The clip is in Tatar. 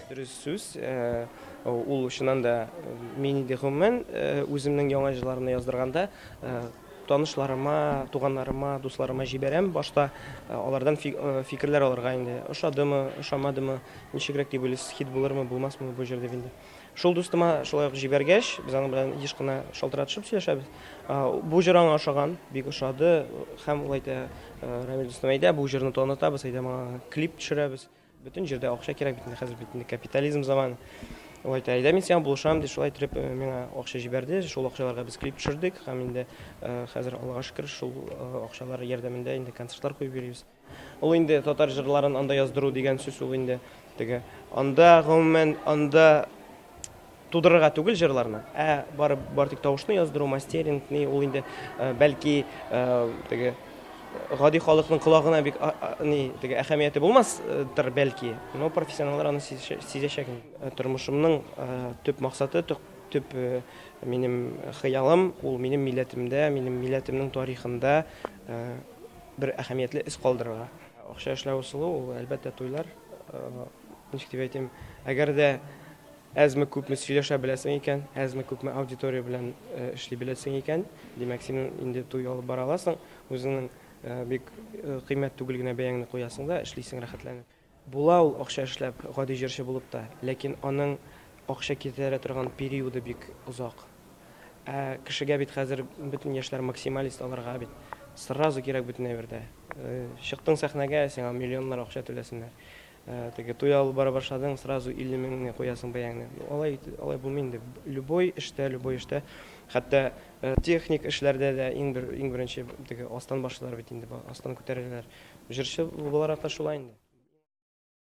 Dürüst söz, ул шуннан да мин инде гомумән үземнең яңа җырларымны яздырганда танышларыма, туганнарыма, дусларыма җибәрәм. Башта алардан фикерләр алырга инде. Ошадымы, ошамадымы, ничегрәк дип уйлыйсыз, хит булырмы, булмасмы бу җирдә инде. Шул дустыма шулай ук җибәргәч, без аның белән еш кына шалтыратышып сөйләшәбез. Бу җыр аңа ошаган, бик ошады һәм ул әйтә, Рамил дустым әйтә, бу җырны танытабыз, әйтә, моңа клип төшерәбез. Бөтен җирдә акча кирәк бит, хәзер бит капитализм заманы. Ул әйтә, әйдә мин сиңа булышам дип, шулай итеп миңа акча җибәрде. Шул акчаларга без клип төшердек һәм инде хәзер Аллага шөкер шул акчалар ярдәмендә инде концертлар куеп йөрибез. Ул инде татар җырларын анда яздыру дигән сүз ул инде теге анда гомумән анда тудырырга түгел җырларны, бар тик тавышны яздыру, мастерингны ул инде бәлки теге гади халыкның колагына бик теге әһәмияте булмастыр бәлки, но профессионаллар аны сизәчәк. Тормышымның төп максаты, төп минем хыялым ул минем милләтемдә, минем милләтемнең тарихында бер әһәмиятле эз калдырырга. Акча эшләү усулы ул әлбәттә туйлар. Ничек дип әйтим, әгәр дә әзме-күпме сөйләшә беләсең икән, әзме-күпме аудитория белән эшли беләсең икән, димәк син инде туй алып бара аласың, үзеңнең бик кыйммәт түгел генә бәяңне куясың да, эшлисең рәхәтләнеп. Була ул акча эшләп, гади җырчы булып та, ләкин аның акча китерә торган периоды бик узак. Кешегә бит хәзер бөтен яшьләр максималист алырга бит. Сразу кирәк бөтен әйбердә. Чыктың сәхнәгә, сиңа миллионнар акча түләсеннәр. Теге туй алып бара башладың, сразу 50 меңне куясың бәяңне. Алай булмый инде. Любой эштә, хәтта техник эшләрдә дә иң беренче теге астан башлар бит инде, астан күтәрәләр. Җырчы буларак та шулай инде.